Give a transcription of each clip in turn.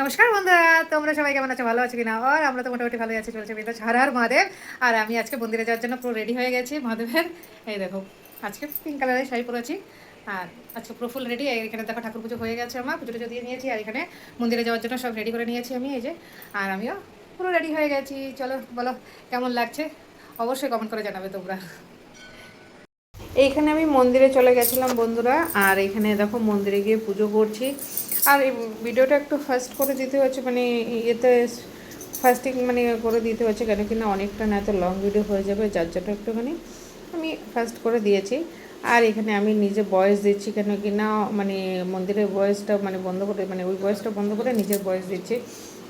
নমস্কার বন্ধুরা, তোমরা সবাই কেমন আছো? ভালো আছো কিনা? আর আমরা তো মোটামুটি ভালোই আছি, চলছে বিদ্যা হর হর মহাদেব। আর আমি আজকে মন্দিরে যাওয়ার জন্য পুরো রেডি হয়ে গেছি মহাদেবের। এই দেখো, আজকে পিঙ্ক কালারের শাড়ি পরেছি। আর আজকে পুরো ফুল রেডি। এখানে দেখো ঠাকুর পুজো হয়ে গেছে, আমার পুজো টুজো দিয়ে নিয়েছি। আর এখানে মন্দিরে যাওয়ার জন্য সব রেডি করে নিয়েছি আমি, এই যে। আর আমিও পুরো রেডি হয়ে গেছি। চলো বলো কেমন লাগছে, অবশ্যই কমেন্ট করে জানাবে তোমরা। এইখানে আমি মন্দিরে চলে গেছিলাম বন্ধুরা। আর এখানে দেখো মন্দিরে গিয়ে পুজো করছি। আর এই ভিডিওটা একটু ফাস্ট করে দিতে হচ্ছে, মানে এতে ফাস্টিং মানে করে দিতে হচ্ছে কেন কিনা অনেকটা না, এত লং ভিডিও হয়ে যাবে, যার জন্য একটুখানি আমি ফাস্ট করে দিয়েছি। আর এখানে আমি নিজে ভয়েস দিচ্ছি কেন কিনা মানে মন্দিরের ভয়েসটা মানে বন্ধ করে, মানে ওই ভয়েসটা বন্ধ করে নিজের ভয়েস দিচ্ছি।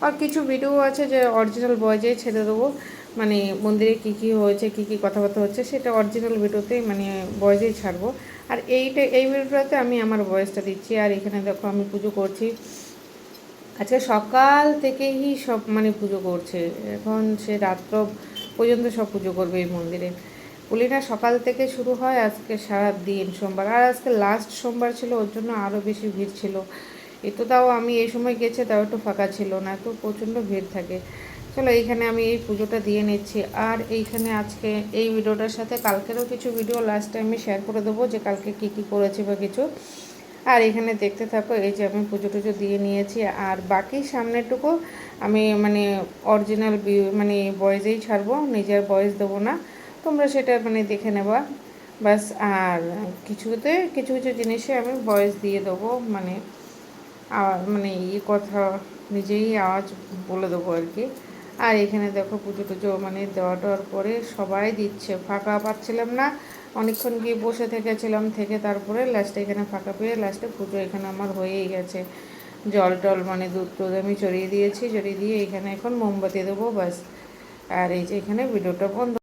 আর কিছু ভিডিও আছে যে অরিজিনাল ভয়েসেই ছেড়ে দেবো, মানে মন্দিরে কী কী হয়েছে, কী কী কথাবার্তা হচ্ছে সেটা অরিজিনাল ভিডিওতেই মানে ভয়েসেই ছাড়বো। আর এই ভিডিওটাতে আমি আমার ভয়েসটা দিচ্ছি। আর এখানে দেখো আমি পুজো করছি। আজকে সকাল থেকেই সব মানে পুজো করছে, এখন সে রাত্র পর্যন্ত সব পুজো করবে এই মন্দিরে। পুলিনা সকাল থেকে শুরু হয়, আজকে সারা দিন সোমবার। আর আজকে লাস্ট সোমবার ছিল, ওর জন্য আরও বেশি ভিড় ছিল। এ তো তাও আমি এই সময় গেছি, তাও একটু ফাঁকা ছিল, না তো প্রচণ্ড ভিড় থাকে। চলো এইখানে আমি এই পুজোটা দিয়ে নিচ্ছি। আর এইখানে আজকে এই ভিডিওটার সাথে কালকেরও কিছু ভিডিও লাস্টে আমি শেয়ার করে দেবো, যে কালকে কী কী করেছি বা কিছু। আর এখানে দেখতে থাকো, এই যে আমি পুজো টুজো দিয়ে নিয়েছি। আর বাকি সামনেটুকু আমি মানে অরিজিনাল মানে ভয়েসেই ছাড়বো, নিজের ভয়েস দেবো না, তোমরা সেটা মানে দেখে নেবা বাস। আর কিছুতে কিছু কিছু জিনিসে আমি ভয়েস দিয়ে দেবো, মানে মানে কথা নিজেই আওয়াজ বলে দেবো আর কি। আর এখানে দেখো পুজো টুজো মানে দেওয়া টেওয়ার পরে সবাই দিচ্ছে, ফাঁকা পাচ্ছিলাম না, অনেকক্ষণ গিয়ে বসে থেকেছিলাম, থেকে তারপরে লাস্টে এখানে ফাঁকা পেয়ে লাস্টে পুজো এখানে আমার হয়েই গেছে। জল টল মানে দুধ টুধ আমি চড়িয়ে দিয়েছি, চড়িয়ে দিয়ে এখানে এখন মোমবাতি দেবো বাস। আর এই যে এখানে ভিডিওটা বন্ধ।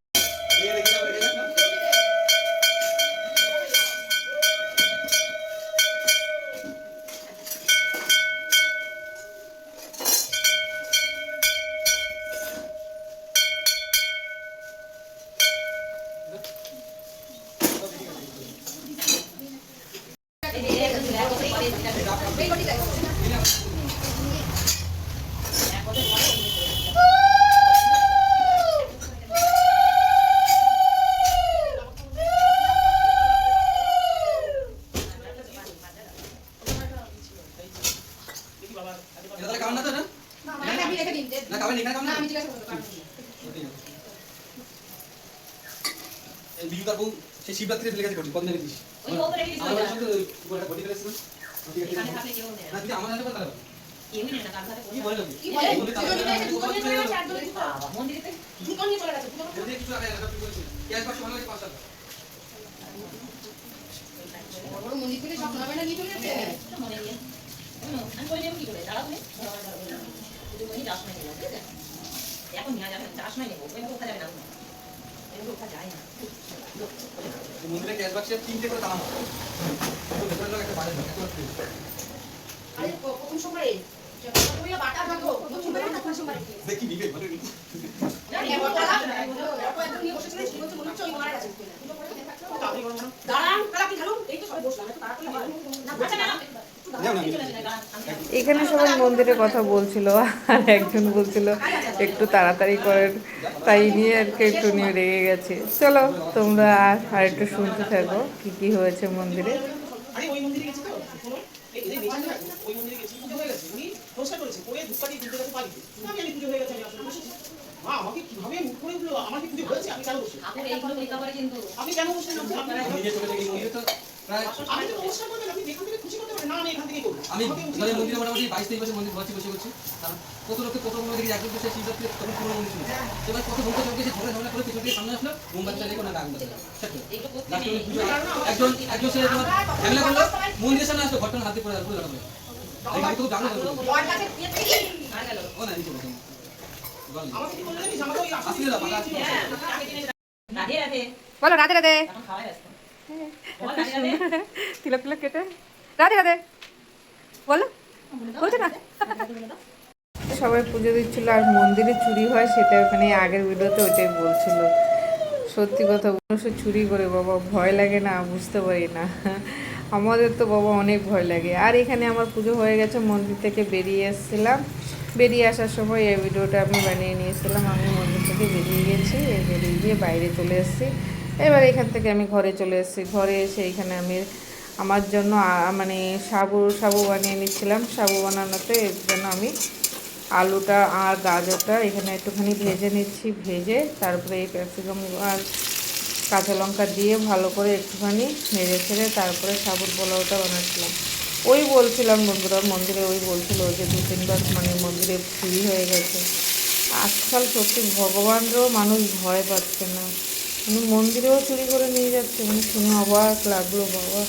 সেই শিবরাত্রি ফেলে গেছে কদিন রেখেছিস ওই ওপরে রেখেছিস আমার সাথে ওই গোটা বডি ফেলেছিস ঠিক আছে এখানে থাকলে কেউ নেই না তুই আমার সাথে কথা বল কেউ নেই না কার সাথে কি বলে কি বলে মন্দিরেতে দুটো নিয়ে চলে গেছে যদি কিছু আগে লাগা তুই বলছিস ক্যাশ বাক্স ভালো লাগে 5 টাকা বড় মন্দির থেকে সব না বাইনা নিয়ে চলে যাচ্ছে মনে নেই আমি কই নেব কি করে দাঁড়াও তুমি তুই ওই যাস না ঠিক আছে এখন নিয়ে যাবেন যাস না নেব ওই কোথা যাবে না এই কোথা যায় না মন্দিরে ক্যাশ বাক্সে 3টে করে তালা মারো তো ভেতরে লোক একটা বাইরে ঢোকে আরে প্রথম সোমবারে ওই বাটা ভাগো প্রথম সোমবারে না কোন সোমবারে দেখি নিবে ভালো না না বড়টা একদম নিয়ে বসেছিল সে বলছে মনে হচ্ছে ওই মারা গেছে দাঁড়ান তাহলে আপনি ঢালুন এই তো সবাই বসলাম একটু তাড়াতাড়ি না আচ্ছা না এখানে সবাই মন্দিরের কথা বলছিল, আর একজন বলছিল একটু তাড়াতাড়ি করেন, তাই নিয়ে আর কি একটু নিয়ে রেগে গেছে। চলো তোমরা আর একটু শুনতে থাকো কি কি হয়েছে মন্দিরে। আরে ওই মন্দিরে গেছি তো এই যে ওই মন্দিরে গেছি পুজো হয়ে গেছে উনি নমস্কার করেছে করে ধূপকাঠি দিতে গেছে পারি আমি পুজো হয়ে গেছে আমি আসলে বসেছি মা আমাকে কিভাবে মুখ করে উঠলো আমার কি পুজো হয়েছে আমি কেন বসে আপনি এইগুলো রিকভারি কিন্তু আপনি কেন বসেন আপনি নিজে চলে গেলেন মন্দিরে তো প্রায় আমি তো নমস্কার করবেন আপনি এখান থেকে খুশি করতে পারেন না আমি এখান থেকে করব আমি মানে মন্দিরে মোটামুটি 22-23 বছর মন্দির বসে করছি কত লোকে কত মন্দিরে দেখি একজন বসে শিবরাত্রি তখন পুরো মন্দির ছিল এবার কত ভক্ত লোক এসে ঝগড়া করে পিছন থেকে সামনে আসলো মোমবাতি জ্বালিয়ে কোনো আগুন জ্বালালো একজন একজন সে তোমার ঝামেলা করলো মন্দিরের সামনে আসলো ঘটনা হাতে পড়ে পুরো দাঁড়াবে এই গাড়ি তো জানো বড় কাছে দিয়ে থেকে আর গেল ও না নিচে বসে আমাকে কি বললেন জামাটা ওই আসলে না পাকা আছে রাধে রাধে বলো রাধে রাধে, এখন খাওয়াই আসছে তিলক তিলক কেটে রাধে রাধে বলো, বলছো না? সবাই পুজো দিচ্ছিল। আর মন্দিরে চুরি হয় সেটা মানে আগের ভিডিওতে ওইটাই বলছিল। সত্যি কথা, মানুষের চুরি করে বাবা ভয় লাগে না, বুঝতে পারি না। আমাদের তো বাবা অনেক ভয় লাগে। আর এখানে আমার পুজো হয়ে গেছে, মন্দির থেকে বেরিয়ে এসেছিলাম। বেরিয়ে আসার সময় এই ভিডিওটা আমি বানিয়ে নিয়েছিলাম। আমি মন্দির থেকে বেরিয়ে গেছি, বেরিয়ে গিয়ে বাইরে চলে এসেছি। এবার এখান থেকে আমি ঘরে চলে এসেছি। ঘরে এসে এখানে আমি আমার জন্য মানে সাবু সাবু বানিয়ে নিচ্ছিলাম। সাবু বানানোতে এর জন্য আমি আলুটা আর গাজরটা এখানে একটুখানি ভেজে নিচ্ছি। ভেজে তারপরে এই ক্যাপসিকাম আর কাঁচা লঙ্কা দিয়ে ভালো করে একটুখানি নেড়ে ছেড়ে তারপরে সাবুর পোলাওটা বানাচ্ছিলাম। ওই বলছিলাম বন্ধুরা, মন্দিরে ওই বলছিল যে 2-3 বার মানে মন্দিরে চুরি হয়ে গেছে। আজকাল সত্যি ভগবানরাও মানুষ ভয় পাচ্ছে না, মানে মন্দিরেও চুরি করে নিয়ে যাচ্ছে। মানে শুনে অবাক লাগলো বাবা।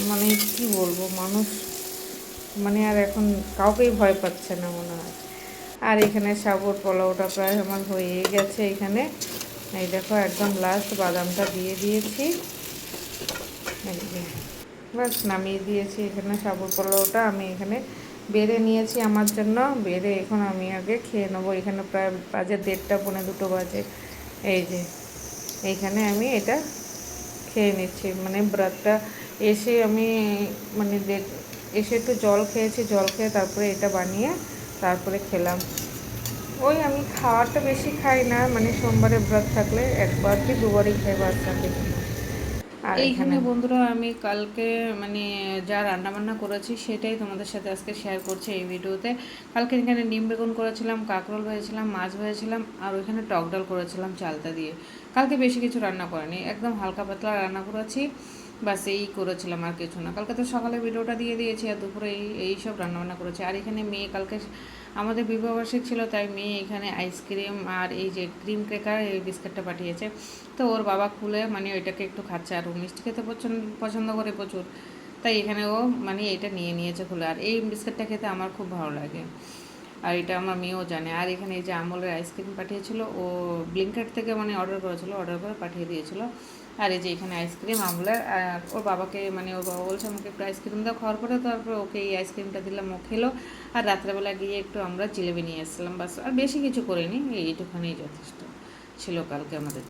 মানে কি বলবো, মানুষ মানে আর এখন কাউকেই ভয় পাচ্ছে না মনে হয়। আর এখানে সাবুর পোলাওটা প্রায় আমার হয়ে গেছে। এখানে এই দেখো একদম লাস্ট বাদামটা দিয়ে দিয়েছি, এই যে বাস নামিয়ে দিয়েছি। এখানে সাবুর পোলাওটা আমি এখানে বেড়ে নিয়েছি আমার জন্য। বেড়ে এখন আমি আগে খেয়ে নেবো। এখানে প্রায় বাজে 1:30 পৌনে 2 বাজে। এই যে এইখানে আমি এটা খেয়ে নিচ্ছি, মানে ব্রাতটা এসে আমি মানে এসে একটু জল খেয়েছি, জল খেয়ে তারপরে এটা বানিয়ে তারপরে খেলাম। ওই আমি খাওয়ারটা বেশি খাই না, মানে সোমবারে ব্রত থাকলে 1বার কি 2বারই খাই, বাচ্চা বেশি না। আর এইখানে বন্ধুরা আমি কালকে মানে যা রান্নাবান্না করেছি সেটাই তোমাদের সাথে আজকে শেয়ার করছি এই ভিডিওতে। কালকে এখানে ডিম বেগুন করেছিলাম, কাঁকরোল ভেজেছিলাম, মাছ ভেজেছিলাম, আর ওইখানে টক ডাল করেছিলাম চালতা দিয়ে। কালকে বেশি কিছু রান্না করিনি, একদম হালকা পাতলা রান্না করেছি, বাস এই করেছিলাম আর কিছু না। কালকে তো সকালে ভিডিওটা দিয়ে দিয়েছি, আর দুপুরে এই সব রান্নাবান্না করেছি। আর এখানে মেয়ে কালকে আমাদের বিবাহবার্ষিক ছিল, তাই মেয়ে এখানে আইসক্রিম আর এই যে ক্রিম ক্র্যাকার এই বিস্কুটটা পাঠিয়েছে। তো ওর বাবা খুলে মানে ওইটাকে একটু খাচ্ছে, আর ও মিষ্টি খেতে পছন্দ করে প্রচুর, তাই এখানে ও মানে এটা নিয়ে নিয়েছে খুলে। আর এই বিস্কুটটা খেতে আমার খুব ভালো লাগে, আর এটা আমার মেয়েও জানে। আর এখানে এই যে আমলের আইসক্রিম পাঠিয়েছিল, ও ব্লিঙ্কেট থেকে মানে অর্ডার করেছিল, অর্ডার করে পাঠিয়ে দিয়েছিল। আর এই যে এখানে আইসক্রিম আমলের, আর ওর বাবাকে মানে ওর বাবা বলছে আমাকে একটু আইসক্রিম দাও খাওয়ার পরে, তারপর ওকে এই আইসক্রিমটা দিলাম, ও খেলো। আর রাত্রেবেলা গিয়ে একটু আমরা জিলেবি নিয়ে এসেছিলাম, বাস আর বেশি কিছু করিনি, এইটুখানেই যথেষ্ট ছিল কালকে আমাদের।